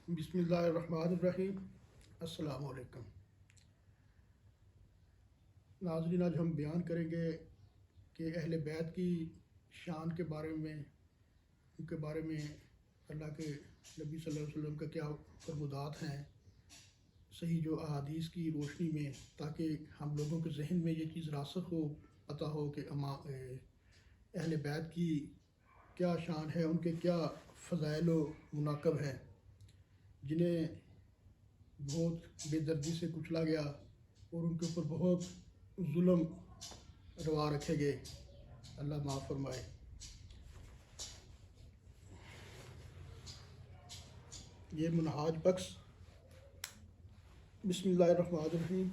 بسم اللہ الرحمن الرحیم۔ السلام علیکم ناظرین، آج ہم بیان کریں گے کہ اہل بیت کی شان کے بارے میں، ان کے بارے میں اللہ کے نبی صلی اللہ علیہ وسلم کا کیا فرمودات ہیں صحیح جو احادیث کی روشنی میں، تاکہ ہم لوگوں کے ذہن میں یہ چیز راسخ ہو، پتہ ہو کہ اہل بیت کی کیا شان ہے، ان کے کیا فضائل و مناقب ہیں، جنہیں بہت بے دردی سے کچلا گیا اور ان کے اوپر بہت ظلم روا رکھے گئے۔ اللہ معاف فرمائے۔ یہ منہاج بخش۔ بسم اللہ الرحمن الرحیم۔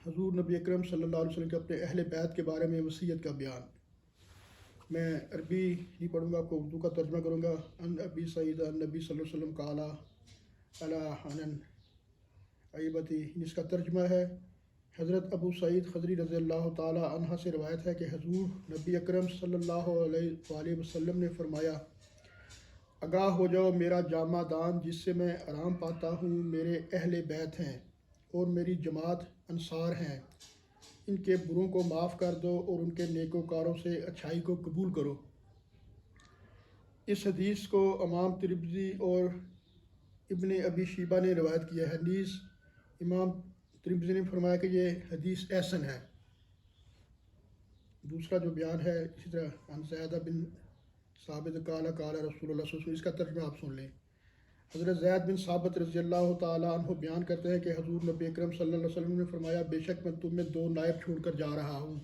حضور نبی اکرم صلی اللہ علیہ وسلم کے اپنے اہل بیت کے بارے میں وصیت کا بیان۔ میں عربی نہیں پڑھوں گا، آپ کو اردو کا ترجمہ کروں گا۔ ان ابی سعید ان نبی صلی اللہ علیہ وسلم قال علی عیبتی، اس کا ترجمہ ہے حضرت ابو سعید خدری رضی اللہ تعالی عنہ سے روایت ہے کہ حضور نبی اکرم صلی اللہ علیہ وآلہ وسلم نے فرمایا، آگاہ ہو جاؤ، میرا جامہ دان جس سے میں آرام پاتا ہوں میرے اہل بیت ہیں اور میری جماعت انصار ہیں، ان کے بروں کو معاف کر دو اور ان کے نیکوکاروں سے اچھائی کو قبول کرو۔ اس حدیث کو امام ترمذی اور ابن ابی شیبہ نے روایت کیا ہے۔ نیز امام ترمذی نے فرمایا کہ یہ حدیث احسن ہے۔ دوسرا جو بیان ہے اسی طرح عن زید بن ثابت قال قال رسول اللہ صلی اللہ علیہ وسلم، اس کا ترجمہ آپ سن لیں۔ حضرت زید بن ثابت رضی اللہ تعالیٰ عنہ بیان کرتے ہیں کہ حضور نبی اکرم صلی اللہ علیہ وسلم نے فرمایا، بے شک میں تم میں دو نائب چھوڑ کر جا رہا ہوں،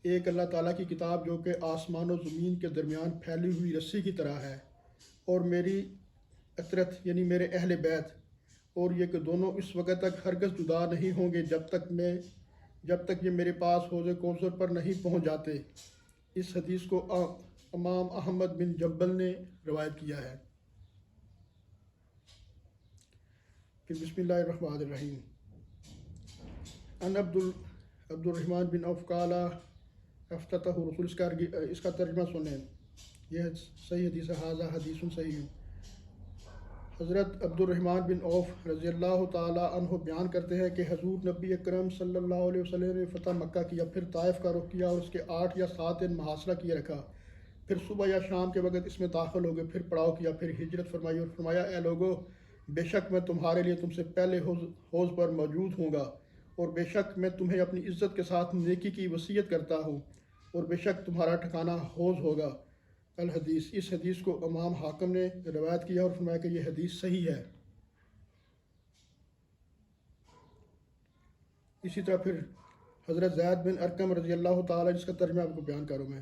ایک اللہ تعالیٰ کی کتاب جو کہ آسمان و زمین کے درمیان پھیلی ہوئی رسی کی طرح ہے، اور میری اطرت یعنی میرے اہل بیت، اور یہ کہ دونوں اس وقت تک ہرگز جدا نہیں ہوں گے جب تک یہ میرے پاس حوض کوثر پر نہیں پہنچ جاتے۔ اس حدیث کو امام احمد بن جنبل نے روایت کیا ہے۔ پھر بسم اللہ الرحمن الرحیم۔ ان عبد الرحمن بن عوف قال افتتح رسول، اس کا ترجمہ سنیں، یہ صحیح حدیث ہے، ھذا حدیث صحیح۔ حضرت عبد الرحمن بن عوف رضی اللہ تعالی عنہ بیان کرتے ہیں کہ حضور نبی اکرم صلی اللہ علیہ وسلم نے فتح مکہ کیا، پھر طائف کا رخ کیا اور اس کے 8 یا 7 دن محاصرہ کیے رکھا، پھر صبح یا شام کے وقت اس میں داخل ہو گئے، پھر پڑاؤ کیا، پھر ہجرت فرمائی اور فرمایا، اے لوگو، بے شک میں تمہارے لیے تم سے پہلے حوض پر موجود ہوں گا، اور بے شک میں تمہیں اپنی عزت کے ساتھ نیکی کی وصیت کرتا ہوں، اور بے شک تمہارا ٹھکانہ حوض ہوگا۔ الحدیث، اس حدیث کو امام حاکم نے روایت کیا اور فرمایا کہ یہ حدیث صحیح ہے۔ اسی طرح پھر حضرت زید بن ارقم رضی اللہ تعالیٰ، جس کا ترجمہ آپ کو بیان کروں میں،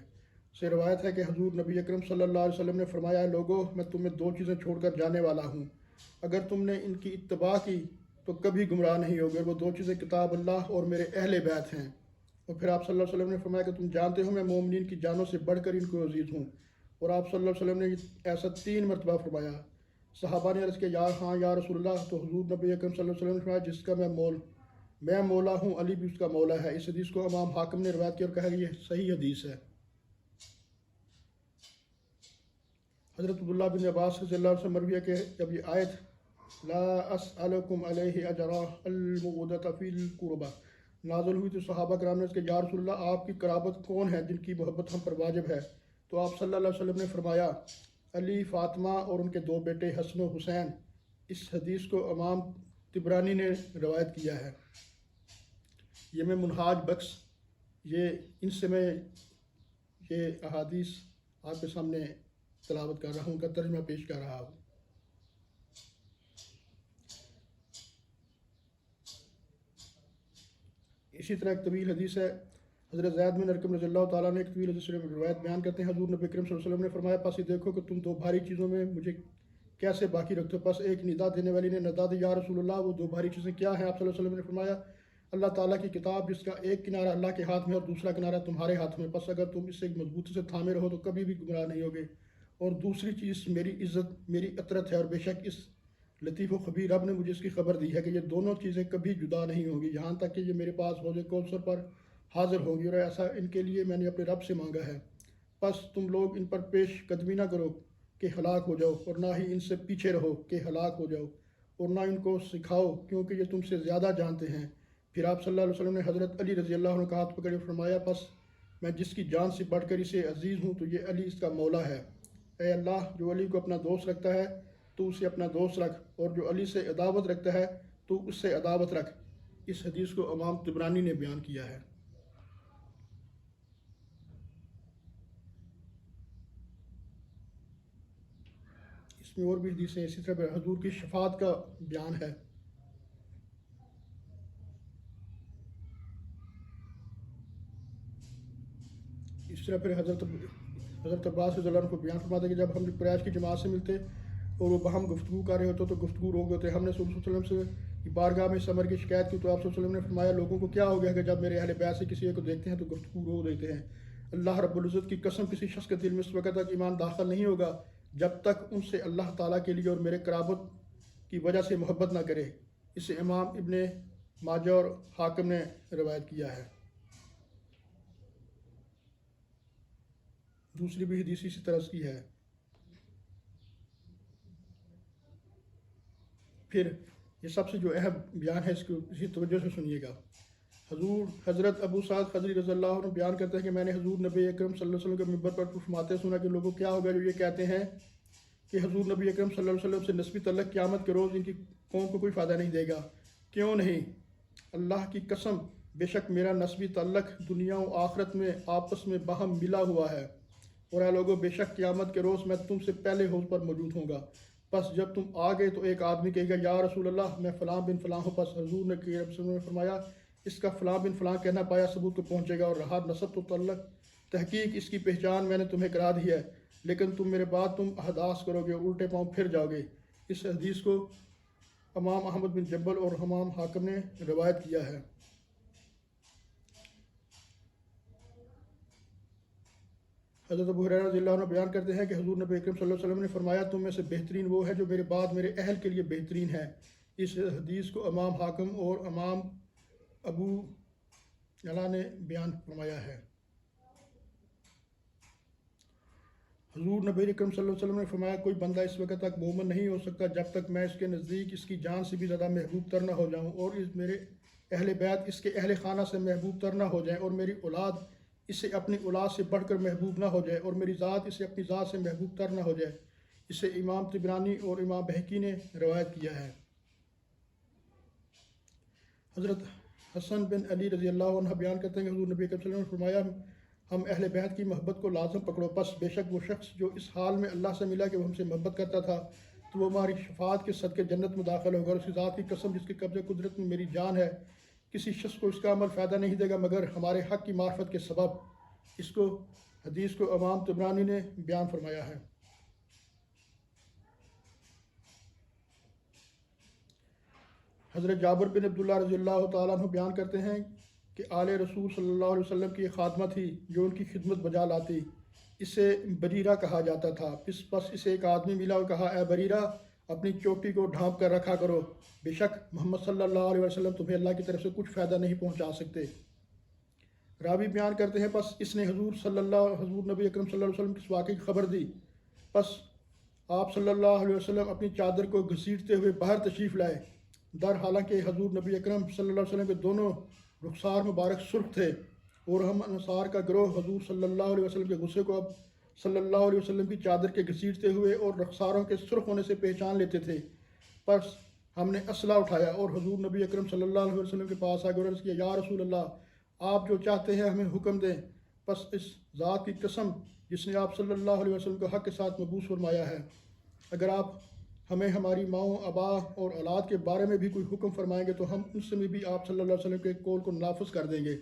سے روایت ہے کہ حضور نبی اکرم صلی اللہ علیہ وسلم نے فرمایا، اے لوگو، میں تمہیں 2 چیزیں چھوڑ کر جانے والا ہوں، اگر تم نے ان کی اتباع کی تو کبھی گمراہ نہیں ہوگے، اور وہ 2 چیزیں کتاب اللہ اور میرے اہل بیت ہیں۔ اور پھر آپ صلی اللہ علیہ وسلم نے فرمایا کہ تم جانتے ہو میں مومنین کی جانوں سے بڑھ کر ان کو عزیز ہوں، اور آپ صلی اللہ علیہ وسلم نے ایسا 3 مرتبہ فرمایا۔ صحابہ نے عرض کیا، ہاں یا رسول اللہ، تو حضور نبی اکرم صلی اللہ علیہ وسلم نے فرمایا، جس کا میں مولا ہوں، علی بھی اس کا مولا ہے۔ اس حدیث کو امام حاکم نے روایت کیا اور کہا کہ یہ صحیح حدیث ہے۔ حضرت عبداللہ بن عباس رضی اللہ عنہ سے مروی ہے کہ جب یہ آیت لا اسألکم علیہ اجرا المودۃ فی القربہ نازل ہوئی تو صحابہ کرام نے اس کے، یا رسول اللہ، آپ کی قرابت کون ہے جن کی محبت ہم پر واجب ہے؟ تو آپ صلی اللہ علیہ وسلم نے فرمایا، علی، فاطمہ اور ان کے 2 بیٹے حسن و حسین۔ اس حدیث کو امام طبرانی نے روایت کیا ہے۔ یہ میں منہاج بخش، ان سے میں یہ احادیث آپ کے سامنے تلاوت کر رہا ہوں، ان کا ترجمہ پیش کر رہا ہوں۔ اسی طرح ایک طویل حدیث ہے، حضرت زید بن ارقم رضی اللہ تعالیٰ نے ایک طویل حدیث روایت بیان کرتے ہیں، حضور نبی کریم صلی اللہ علیہ وسلم نے فرمایا، پس یہ دیکھو کہ تم 2 بھاری چیزوں میں مجھے کیسے باقی رکھتے ہو۔ پس ایک ندا دینے والی نے ندا دی، یا رسول اللہ، وہ 2 بھاری چیزیں کیا ہیں؟ آپ صلی اللہ علیہ وسلم نے فرمایا، اللہ تعالیٰ کی کتاب جس کا ایک کنارہ اللہ کے ہاتھ میں اور دوسرا کنارہ تمہارے ہاتھ میں، پس اگر تم اس سے مضبوطی سے تھامے رہو تو کبھی بھی گمراہ نہیں ہوگے، اور دوسری چیز میری عزت، میری اطرت ہے، اور بے شک اس لطیف و خبیر رب نے مجھے اس کی خبر دی ہے کہ یہ دونوں چیزیں کبھی جدا نہیں ہوں گی یہاں تک کہ یہ میرے پاس حوض کوثر پر حاضر ہوں گی، اور ایسا ان کے لیے میں نے اپنے رب سے مانگا ہے، پس تم لوگ ان پر پیش قدمی نہ کرو، کہ ہلاک ہو جاؤ، اور نہ ہی ان سے پیچھے رہو کہ ہلاک ہو جاؤ، اور نہ ان کو سکھاؤ کیونکہ یہ تم سے زیادہ جانتے ہیں۔ پھر آپ صلی اللہ علیہ وسلم نے حضرت علی رضی اللہ عنہ کا ہاتھ پکڑے فرمایا، پس میں جس کی جان سے بڑھ کر اسے عزیز ہوں تو یہ علی اس کا مولا ہے۔ اے اللہ، جو علی کو اپنا دوست رکھتا ہے تو اسے اپنا دوست رکھ، اور جو علی سے عداوت رکھتا ہے تو اس سے عداوت رکھ۔ اس حدیث کو امام طبرانی نے بیان کیا ہے۔ اس میں اور بھی حدیثیں اسی طرح حضور کی شفاعت کا بیان ہے۔ اس طرح پھر حضرت عباس رضی اللہ عنہ کو بیان فرماتا ہے کہ جب ہم قریش کی جماعت سے ملتے اور وہ باہم گفتگو کر رہے ہوتے تو گفتگو روک دیتے، ہم نے صلی اللہ علیہ وسلم سے بارگاہ میں اس امر کی شکایت کی تو آپ صلی اللہ علیہ وسلم نے فرمایا، لوگوں کو کیا ہو گیا کہ جب میرے اہل بیت سے کسی ایک کو دیکھتے ہیں تو گفتگو روک دیتے ہیں۔ اللہ رب العزت کی قسم، کسی شخص کے دل میں اس وقت تک ایمان داخل نہیں ہوگا جب تک ان سے اللہ تعالیٰ کے لیے اور میرے قرابت کی وجہ سے محبت نہ کرے۔ اسے امام ابن ماجہ اور حاکم نے روایت کیا ہے۔ دوسری بھی حدیث اسی طرح کی ہے۔ پھر یہ سب سے جو اہم بیان ہے اس کو اسی توجہ سے سنیے گا۔ حضرت ابو سعد خدری رضی اللہ عنہ بیان کرتے ہیں کہ میں نے حضور نبی اکرم صلی اللہ علیہ وسلم کے منبر پر فرماتے سنا کہ لوگوں کیا ہوگا جو یہ کہتے ہیں کہ حضور نبی اکرم صلی اللہ علیہ وسلم سے نسبی تعلق قیامت کے روز ان کی قوم کو کوئی فائدہ نہیں دے گا۔ کیوں نہیں؟ اللہ کی قسم، بے شک میرا نسبی تعلق دنیا و آخرت میں آپس میں باہم ملا ہوا ہے، اور اے لوگوں، بے شک قیامت کے روز میں تم سے پہلے حوض پر موجود ہوں گا۔ پس جب تم آ گئے تو ایک آدمی کہے گا، یا رسول اللہ، میں فلاں بن فلاں ہوں۔ پس حضور نے فرمایا، اس کا فلاں بن فلاں کہنا پایا ثبوت کو پہنچے گا، اور رہا نسب تو تعلق، تحقیق اس کی پہچان میں نے تمہیں کرا دی ہے، لیکن تم میرے بعد تم احداث کرو گے اور الٹے پاؤں پھر جاؤ گے۔ اس حدیث کو امام احمد بن جبل اور امام حاکم نے روایت کیا ہے۔ حضرت ابو ہریرہ رضی اللہ عنہ بیان کرتے ہیں کہ حضور نبی اکرم صلی اللہ علیہ وسلم نے فرمایا، تم میں سے بہترین وہ ہے جو میرے بعد میرے اہل کے لیے بہترین ہے۔ اس حدیث کو امام حاکم اور امام ابو یعلا نے بیان فرمایا ہے۔ حضور نبی اکرم صلی اللہ علیہ وسلم نے فرمایا، کوئی بندہ اس وقت تک مومن نہیں ہو سکتا جب تک میں اس کے نزدیک اس کی جان سے بھی زیادہ محبوب تر نہ ہو جاؤں، اور میرے اہل بیت اس کے اہل خانہ سے محبوب تر نہ ہو جائیں، اور میری اولاد اسے اپنی اولاد سے بڑھ کر محبوب نہ ہو جائے، اور میری ذات اسے اپنی ذات سے محبوب تر نہ ہو جائے۔ اسے امام طبرانی اور امام بہقی نے روایت کیا ہے۔ حضرت حسن بن علی رضی اللہ عنہ بیان کرتے ہیں کہ حضور نبی صلی اللہ علیہ وسلم نے فرمایا، ہم اہل بیت کی محبت کو لازم پکڑو، پس بے شک وہ شخص جو اس حال میں اللہ سے ملا کہ وہ ہم سے محبت کرتا تھا تو وہ ہماری شفاعت کے صدقے جنت میں داخل ہوگا، اور اس کی ذات کی قسم جس کے قبضے قدرت میں میری جان ہے، کسی شخص کو اس کا عمل فائدہ نہیں دے گا مگر ہمارے حق کی معرفت کے سبب۔ اس کو حدیث کو امام طبرانی نے بیان فرمایا ہے۔ حضرت جابر بن عبداللہ رضی اللہ تعالیٰ عنہ بیان کرتے ہیں کہ آل رسول صلی اللہ علیہ وسلم کی ایک خادمہ تھی جو ان کی خدمت بجا لاتی، اسے بریرہ کہا جاتا تھا۔ پس اسے ایک آدمی ملا اور کہا، اے بریرہ، اپنی چوٹی کو ڈھانپ کر رکھا کرو، بے شک محمد صلی اللہ علیہ وسلم تمہیں اللہ کی طرف سے کچھ فائدہ نہیں پہنچا سکتے۔ راوی بیان کرتے ہیں، پس اس نے حضور نبی اکرم صلی اللہ علیہ وسلم کی اس واقعے کی خبر دی۔ پس آپ صلی اللہ علیہ وسلم اپنی چادر کو گھسیٹتے ہوئے باہر تشریف لائے، حالانکہ حضور نبی اکرم صلی اللہ علیہ وسلم کے دونوں رخسار مبارک سرخ تھے، اور ہم انصار کا گروہ حضور صلی اللہ علیہ وسلم کے غصے کو اب صلی اللہ علیہ وسلم کی چادر کے گھسیٹتے ہوئے اور رخساروں کے سرخ ہونے سے پہچان لیتے تھے۔ پس ہم نے اسلحہ اٹھایا اور حضور نبی اکرم صلی اللہ علیہ وسلم کے پاس آ کر عرض کیا، یا رسول اللہ، آپ جو چاہتے ہیں ہمیں حکم دیں۔ پس اس ذات کی قسم جس نے آپ صلی اللہ علیہ وسلم کو حق کے ساتھ مبعوث فرمایا ہے، اگر آپ ہمیں ہماری ماؤں، ابا اور اولاد کے بارے میں بھی کوئی حکم فرمائیں گے تو ہم ان سے بھی آپ صلی اللہ علیہ وسلم کے قول کو نافذ کر دیں گے۔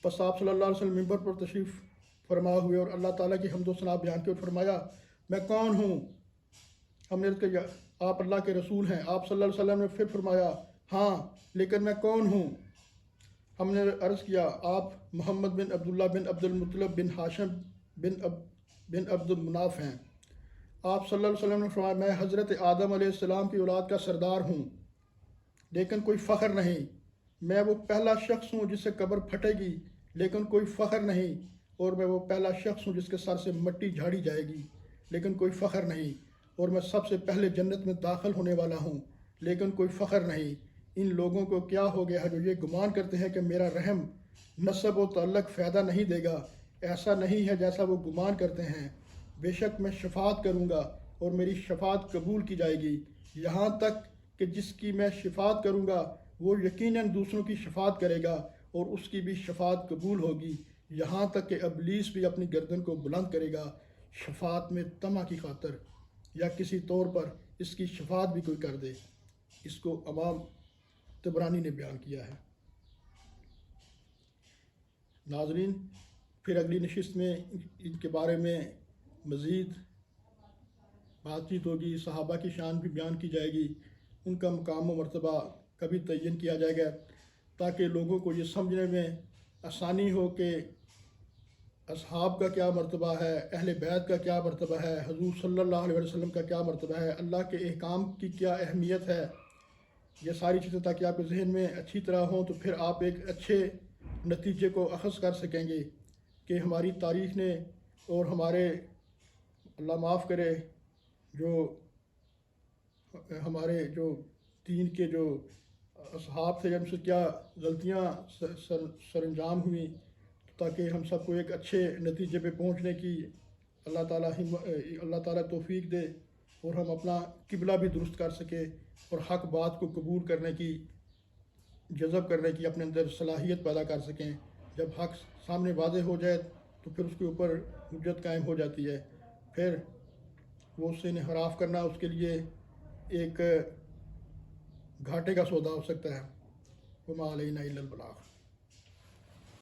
پس آپ صلی اللہ علیہ وسلم منبر پر تشریف فرما ہوئے اور اللہ تعالیٰ کی حمد و ثنا بیان کی اور فرمایا، میں کون ہوں؟ ہم نے کہا، آپ اللہ کے رسول ہیں۔ آپ صلی اللہ علیہ وسلم نے پھر فرمایا، ہاں، لیکن میں کون ہوں؟ ہم نے عرض کیا، آپ محمد بن عبداللہ بن عبد المطلب بن ہاشم بن عبد المناف ہیں۔ آپ صلی اللہ علیہ وسلم نے فرمایا، میں حضرت آدم علیہ السلام کی اولاد کا سردار ہوں، لیکن کوئی فخر نہیں۔ میں وہ پہلا شخص ہوں جس سے قبر پھٹے گی، لیکن کوئی فخر نہیں، اور میں وہ پہلا شخص ہوں جس کے سر سے مٹی جھاڑی جائے گی۔ لیکن کوئی فخر نہیں، اور میں سب سے پہلے جنت میں داخل ہونے والا ہوں لیکن کوئی فخر نہیں۔ ان لوگوں کو کیا ہو گیا ہے جو یہ گمان کرتے ہیں کہ میرا رحم، نسب و تعلق فائدہ نہیں دے گا۔ ایسا نہیں ہے جیسا وہ گمان کرتے ہیں۔ بے شک میں شفاعت کروں گا اور میری شفاعت قبول کی جائے گی، یہاں تک کہ جس کی میں شفاعت کروں گا وہ یقیناً دوسروں کی شفاعت کرے گا اور اس کی بھی شفاعت قبول ہوگی، یہاں تک کہ ابلیس بھی اپنی گردن کو بلند کرے گا شفاعت میں طمع کی خاطر، یا کسی طور پر اس کی شفاعت بھی کوئی کر دے۔ اس کو امام طبرانی نے بیان کیا ہے۔ ناظرین، پھر اگلی نشست میں ان کے بارے میں مزید بات چیت ہوگی، صحابہ کی شان بھی بیان کی جائے گی، ان کا مقام و مرتبہ کبھی تعین کیا جائے گا تاکہ لوگوں کو یہ سمجھنے میں آسانی ہو کہ اصحاب کا کیا مرتبہ ہے، اہل بیت کا کیا مرتبہ ہے، حضور صلی اللہ علیہ وسلم کا کیا مرتبہ ہے، اللہ کے احکام کی کیا اہمیت ہے۔ یہ ساری چیزیں تاکہ آپ کے ذہن میں اچھی طرح ہوں تو پھر آپ ایک اچھے نتیجے کو اخذ کر سکیں گے کہ ہماری تاریخ نے اور ہمارے، اللہ معاف کرے، جو ہمارے جو دین کے جو اصحاب تھے ان سے کیا غلطیاں سر انجام ہوئیں، تاکہ ہم سب کو ایک اچھے نتیجے پہ پہنچنے کی اللہ تعالیٰ توفیق دے اور ہم اپنا قبلہ بھی درست کر سکے اور حق بات کو قبول کرنے کی، جذب کرنے کی اپنے اندر صلاحیت پیدا کر سکیں۔ جب حق سامنے واضح ہو جائے تو پھر اس کے اوپر حجت قائم ہو جاتی ہے، پھر وہ اس سے انحراف کرنا اس کے لیے ایک گھاٹے کا سودا ہو سکتا ہے۔ وما علینا الا البلاغ۔